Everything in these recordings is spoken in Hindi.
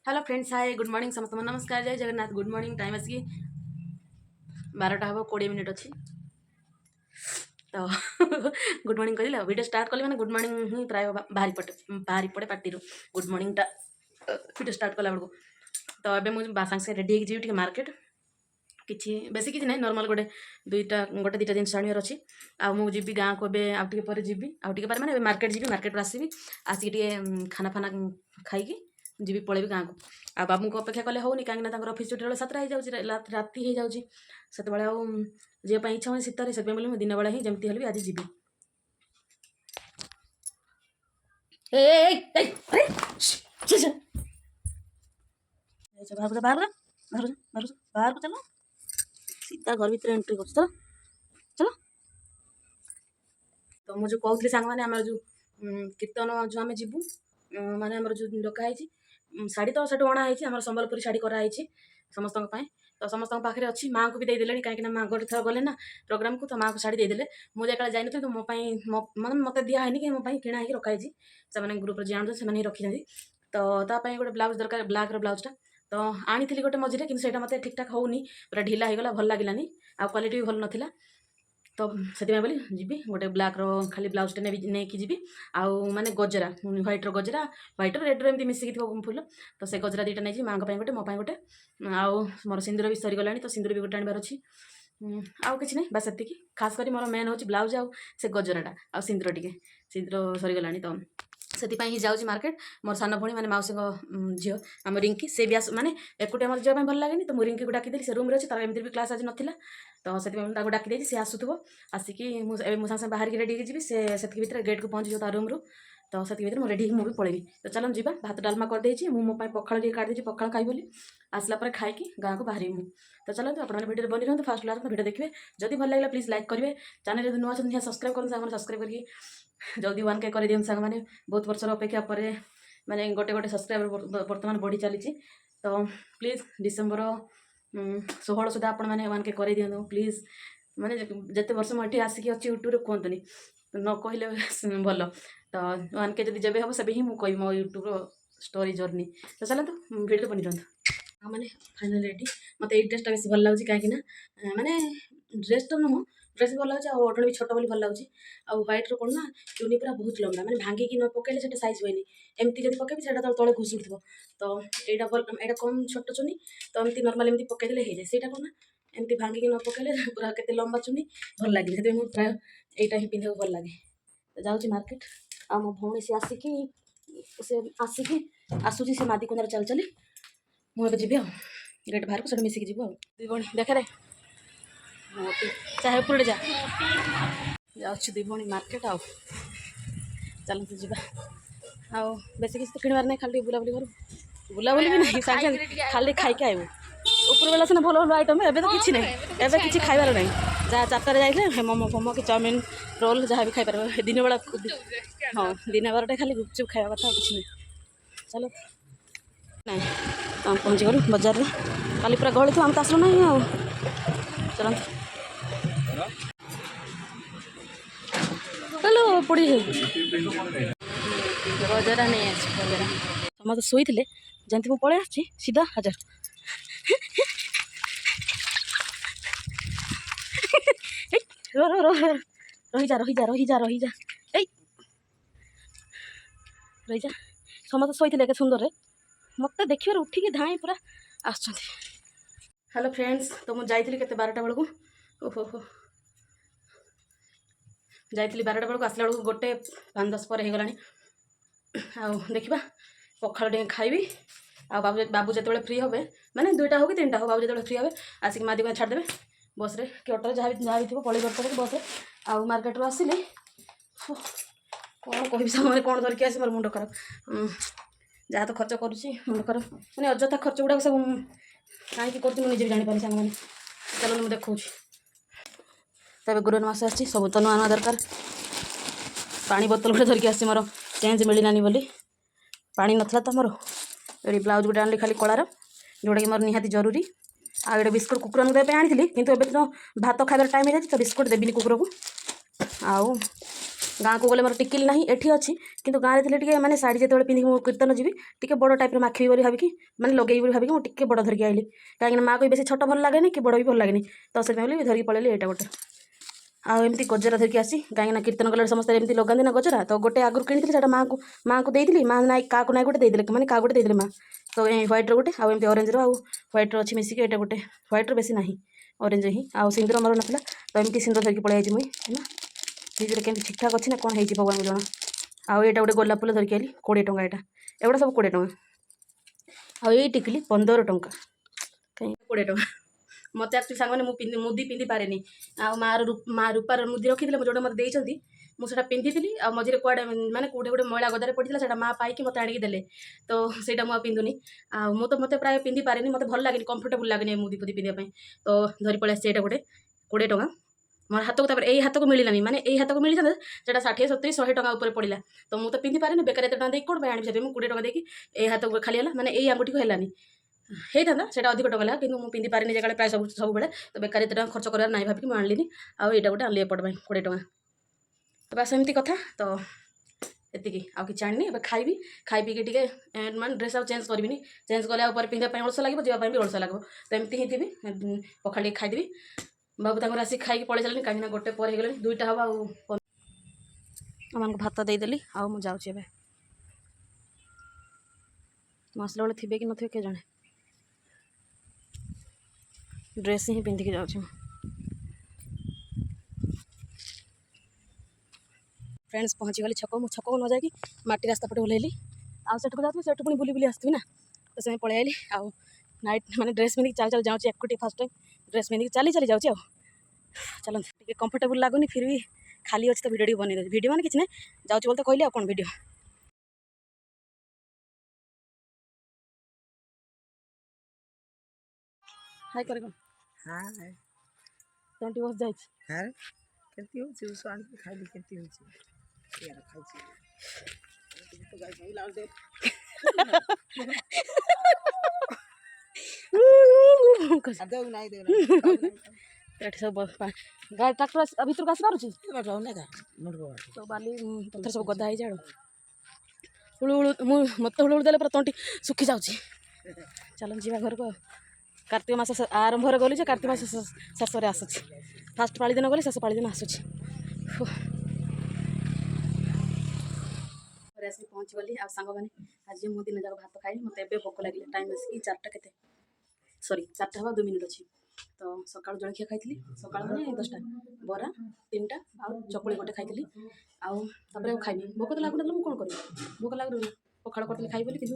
Hello friends, hi good morning समस्त नमस्कार। जय जगन्नाथ। Good morning. टाइम आसिक 12टा हम 20 मिनिट अच्छी तो गुड मॉर्निंग कहली वीडियो स्टार्ट कली मैंने गुड मॉर्निंग ही प्राय बाहरी पड़े पार्टी गुड मॉर्निंग टा वीडियो स्टार्ट कला बेलू। तो ये मुझे सागे सागे रेडी हो जी मार्केट किसी बेसी किसी ना नॉर्मल गोटे गोटे दुईटा जिन आनिबार अच्छी मुझे गाँव को आगे जी आगे मैंने मार्केट जी मार्केट आसबि आसिक खाना फाना खाई जी पलैबी गाँव को आ बाबू को अपेक्षा कले होनी कहीं ऑफिस छुट्टी बेले 7टा हो राति हो जाऊँगी से जीवाई इच्छा हो शीत से बोली दिन बेला ही जमी हेल्ले आज जी बाहर बाहर को चलो सीता घर भर एंट्री कर चलो चलो। तो मुझे कहते सांग मैंने आम जो कीर्तन जो आम जीवु माने आम जो डकाई शाढ़ी तो से अणाई आम संबलपुरी शाढ़ी कराई समस्त तो समस्त पाखे अच्छी माँ को भी देदेले कहीं माँ गोटे थर गले ना प्रोग्राम को तो माँ को शाढ़ी देदेले मुझे जाए जाइन तो मोपाई मतलब मत दिहनी कि मोपाई किणा ही रखाई से ग्रुप जान से रखी तो तापाई गोटे ब्लाउज दरकार ब्लाक ब्लाउजटा तो आनी गोटे मझे कि मत ठीक ठाक होनी पूरा ढिला होगला भल लगे आ क्वालिटी भी भल नाला तो से बोली जी गोटे ब्लाक खाली ब्लाउजटा नहीं कि जी आउ माने गजरा ह्वाइट गजरा ह्वाइट रेड एमती मिसिक फुल तो से गजरा दुईटा नहीं माँ गोटे मो गोटे आउ मोर सिंदूर भी सरीगला तो सिंदूर भी गोटे आनबार अच्छी आउ कि नहीं बस ये खास कर मोर मेन हूँ ब्लाउज आउ से गजराटा आ सिंदूर टे सिंदूर सरीगला तो से ही जाऊँगी मार्केट मोर सान भणी मैंने मौसी झी आम रिंकी से भी आस माने एकुटिया मत जावाई भल लगे तो मुझे रिंकी को डाकिदेली से रूम अच्छी तार एमती भी क्लास आज नाला तो से डाकी सी आसुव आसिक मुझे सागे बाहर की रेडी जी से भर गेट को पहुँची जो रूम रू तो से भर मुझे रेडी मुझे पलैबी तो चलो जी भात डालमा करदे मो पखाड़ काटदे पखाड़ खाई बोली आसला पर खाई गाँव को बाहर मुझे तो चलते आप वीडियो बनी रहा फास्ट लास्ट वीडियो देखिए जदि भल लगे प्लीज लाइक करेंगे चैनल नुआ सब्सक्राइब करें सब्सक्राइब करके जल्दी 1K कर दिखाँ साग मैंने बहुत वर्षर अपेक्षा पर मैंने गोटे गोटे सब्सक्राइबर बर्तमान बढ़ी चली तो प्लीज डिसेम्बर 16 सुधा आपण मैंने 1K कर दिखाँ प्लीज माने जिते वर्ष मुझे आसिक अच्छी यूट्यूब कहतुनि न कहले भल तो 1K जब जब हम से ही मुझे कह मो यूट्यूब स्टोरी जर्नी तो चलते वीडियो बनी रहा मैंने फाइनल रेडी मत ये ड्रेसटा बेस भल लगे कहीं माने ड्रेस तो नुह ड्रेस भल लगे ओढ़णी भी छोट बोली भल लगे आ ह्वाइट कौन ना चुनी पूरा बहुत लंबा मैंने भांगिकी न पकड़े से सैज हुए एमती जब पकेबी से तले घुसुड़ तो यहाँ भल यहाँ कम छोट चुनी तो एमती नर्माल एमती पकईदे हो जाए सहीटा कौन ना एमती भांगिकी न पकड़े पूरा केते लंबा चुनी भल लगे से प्राय यहाँ ही पिंधा भल लगे तो जाऊँगी मार्केट आ मो भौणी से आसिक आसूसी से मादी कुंदार चल चली मुझे जी गेट बाहर को सब मिसिक जीव दी भणी देखे रे चाहे ऊपर जा जाऊँ दी भणी मार्केट आउ चलते जी आउ बेस किसी तो किणवार नहीं खाली बुलाबुली करूँ बुलाबुली भी नहीं सागे खाली खाई आइबू ऊपर बेला सीना भल भल आइटम एवं तो किसी नहीं एवं किसी खाइबार नहीं जहाँ 4टार जाइए मोमो फोमो कि चाउमिन रोल जहाँ भी खाईपार दिन बेला हाँ दिन बारटे खाली गुपचुप खावा कथा किसी नहीं चलो नहीं तो हम पहुँची गलु बजार में काली पूरा गहली थी आम तो आसलु ना आ चलते चलो पड़ी गजरा नहीं गजरा समस्त शोई थे जमी मुझे पलि आसी सीधा हजार रही जा समस्त शोई थे सुंदर मत देखिए उठिकी धाई पूरा आस। हेलो फ्रेंड्स तो मुझे जाइली के 12टा बेलू ओहो जाइली 12टा बेलू आसला बेलू गोटे 5-10 पर होगला देखा पखाड़ टे खाइबी आ बाबू जो फ्री हे मैंने 2टा हो कि 3टा हो बाबू जो फ्री हे आसिक मादी को छाड़देवे बस रे कि ऑटो जहाँ भी थी पलि बस बस आउ मार्केट रू आसिले कौन कह सामने कौन धरिक आसी मोर मुंड खराब जहाँ तो खर्च करुँची मुंड खराब मैंने अଯଥା खर्च गुड़ाक सब कहीं कर मुझे भी जापारी सांग मैंने चलो मुझे देखा तब गुरुवार मास आसी सब तो नुआ नुआ दरकार पानी बोतल गोटे धरिक आसी मोर चेंज मिललानी बोली पानी नाला तो मोर ये ब्लाउज गोटे आनी खाली कलार जोटा कि मोर निहाती जरूरी आ गए बिस्कुट कुकुर को देवाई आनी किंतु तो भात खाइबार टाइम हो तो बिस्कुट देवी कुकुर को आउ गाँ को गले मोर टिकिली ना एठी अच्छी किंतु गाँव में थे मैंने शाढ़ी जो पिंधिक मु कीर्तन जी टे बड़ टाइप माखी बोली भाविकी मैंने लगे भाविकी मुझे बड़ धरिकी आइली कहीं माँ को बेसी छोट भल लगे कि बड़ भी भल लगे तो से धरिकी पड़ेली यहाँ गोटे आमती गजरा धरिकी आसी कहीं कीर्तन कला समस्त एमती लगाती ना गजरा तो गोटे आगुरी किणी माँ को देती माँ ना क्या गोटे देदेले मैंने क्या गोटे देदेले माँ तो ह्वैट गोटे आमती अरेंज ह्वैट अच्छी मिसिक ये गोटे ह्वैट बेसी ना अरेंज ही आउ सिंदूर मोर ना तो एमती सिंदूर धरिकी पलि मुई दीदी केमती ठीक ठाक अच्छी ना कौन है भगवान को जना आउ यहाँ गोटे गोलाप फूल धरिकी आइली 20 टंका यहाँ एगुड़ा सब 20 टंका आई टिकली 15 टंका कहीं 20 टंका मत एक्चुअली सांग मुदी पिंधि पारे माँ रूपार मुदी रखी जो मत देती मुझे पिंधि आ मझे कड़े मैंने कौटे गोटे मैला गदारे पड़ा माँ पाई मत आणिक देले तो सहीटा मुझे पिंधुनी आ मु तो मत प्राय पिंधि पारे मत भल लगे कंफर्टेबल लगे मुदी फुदी पिंधापी तो धरी पलि आसी गोटे 20 टंका मोर हाथ को यही हाथ को मिलानी माने यही हाथ को मिली था 60 70 100 टंका ऊपर पड़ा तो मुझे पिंधि पारे बेकार एत टंका कौन आनी 20 टंका देखिए यही हाथ को खाली है माने यही आंगुठी को है होता से अधिक टंका लगा कि पिंधि पारे जगह प्राय सब बेले तो बेकार एत टंका खर्च करार ना भाविक मुझे आनलिनी आउ यहाँ गोटे आनली एपट 20 टंका तो बस एमती कथा तो एतिकी आउ कि आनी खाइबी खाई पी टे मैं ड्रेस आउ चेंज करी चेंज कले ऊपर पिंधापी अलस लगे जावाई भी अलस लगे तो एमती ही थी पखाड़ खाईदेवी बाबू तक आसिक खाई पलि चलनी कहीं गोटे पर हो गले 2टा हम आम भात देदेली आउ मुझे जाऊँ मसला बेले थे कि नथे के जाने ड्रेस ही पिंधिकी जाऊँ फ्रेंड्स पहुँची गली छक मु छक न जाकि माटी रास्ता पटे ओह्लैली आउ सेठू जाती सेठू पुणी बुली बुली आसती ना तो से पलि आइली आउ नाइट मैंने ड्रेस पिंधिकी चल चल जाऊँगी एकुटी फर्स्ट टाइम ड्रेस पिंधिकी चली चली जाऊँगी आउ चलते टे कंफर्टेबल लगुनि फिर भी खाली अच्छे तो वीडियो बन वीडियो मैंने किसी ना जाऊँगी बोलते कहली कौन वीडियो हाय करे कौन हाय ट्वेंटी बस जाए हाय केती होची उस आन के खाइली केती होची यार खाइची तो गाइस ही लाल दे आदौ नाही दे एठी सब गाड़ी ट्रैक्टर भीतर को आसी पारुची बाटो ना का मुडबो तो बाली पत्थर सब गदा ही जाड़ो हुलु हुलु मत हुलु देले पूरा तंटी सुखी जाउची चलन जीवा घर को कार्तिक मास आरंभ गली कार्तिक मास शेष में आसूँ फास्ट पाली दिन गली शेष पाली दिन आसूँ पहुँची गली आ सांग मैंने आज मु दिन जाक भात खाई मत ए भोक लगे टाइम आसिक 4टा के सॉरी 4टा हवा 2 मिनिट अच्छी तो सका जलखिया खाई सका मैंने 10टा बरा 3टा आउ चकुड़ी गोटे खाई आउ खाइबी भोक तो लगुन मुझे कौन करी भोक लगू पखाड़ करते खाई बोली कि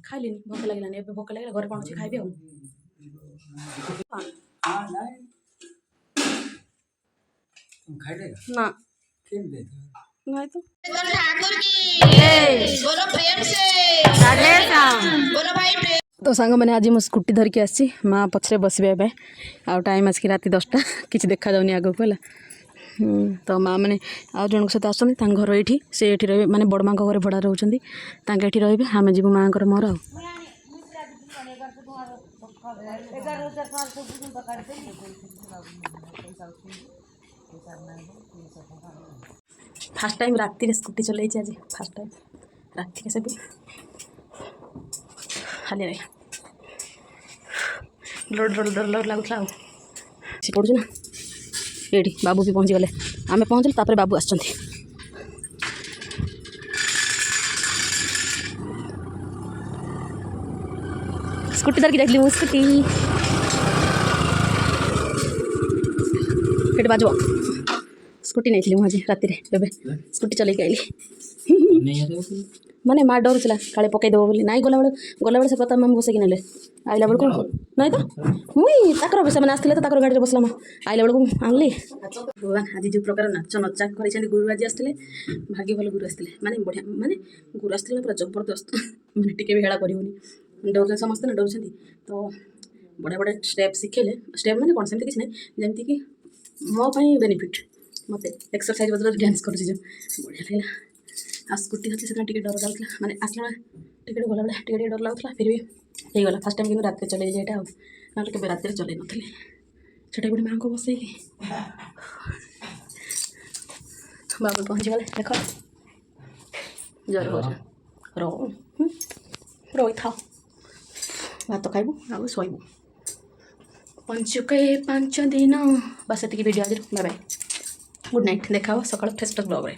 खाइली भोक लगे भोक लगे घर कौन अच्छे खाइबी ना नहीं तो ठाकुर की बोलो प्रेम से बोलो भाई प्रेम तो सांग मैंने आज मुझे स्कूटी धरिकी आसी माँ पछरे बसबे आ टाइम आसिक राति 10टा किसी देखा जाऊनी आग को है तो माँ मैंने आउ जन सहित आसुँच घर ये से ये रे मैंने बड़ माँ घर भड़ा रोच ये रे आम जीव माँ मोर आ फास्ट टाइम राति स्कूटी चल आज फास्ट टाइम राति के सब खाली डर लगुला पड़ू ना ये बाबू भी पहुँची गले आम पहुँचल तापर बाबू आस स्कूटी धरकी जाइली मु स्कूटी ये बाजब स्कूटी नहीं मुझे राति स्कूटी चल माने माँ डर चला काले पकईदेव बोली ना गला से पता मामू बसैक ना आइला बेलू नहीं तो मुई ताकर से आसते तो गाड़ी बसला माँ आइला बेलू आनली भगवान आज जो प्रकार नाच नचा कर गुरु आज आसते भाग्य भल गुरु आसते माने बढ़िया माने गुरु आसते पूरा जबरदस्त मैंने टी भी हेड़ा कर डर समस्ते ना डर तो बढ़िया बढ़िया स्टेप शिखेले स्टेप मैंने कौन सेमती किसी ना जमीक कि मो बेनिफिट मत एक्सरसाइज बदल डांस कर बढ़िया लगे आ स्कूटी धरती से टे डर लगुला मैंने आसला टिके गला बेले टे डर लगुला फिर भी होगला फास्ट टाइम कि रात चल जाए ना के रात चल नी छोटे बुढ़ी माँ को बसई ବାବୁ ପହଞ୍ଚିଗଲେ ଦେଖ ଜୋର ହଉଛି ରହିଥାଅ ଭାତ ଖାଇବୁ ଆଉ ଶୋଇବୁ ପଞ୍ଚୁକେ 5 ଦିନ ବାସ୍ ଏତିକି ଭିଡ଼ିଓ ଆଜିର ବାଏ ବାଏ ଗୁଡ୍ ନାଇଟ୍ ଦେଖା ହବ ସକାଳ ଫ୍ରେଶ୍ ବ୍ଲଗ୍ରେ।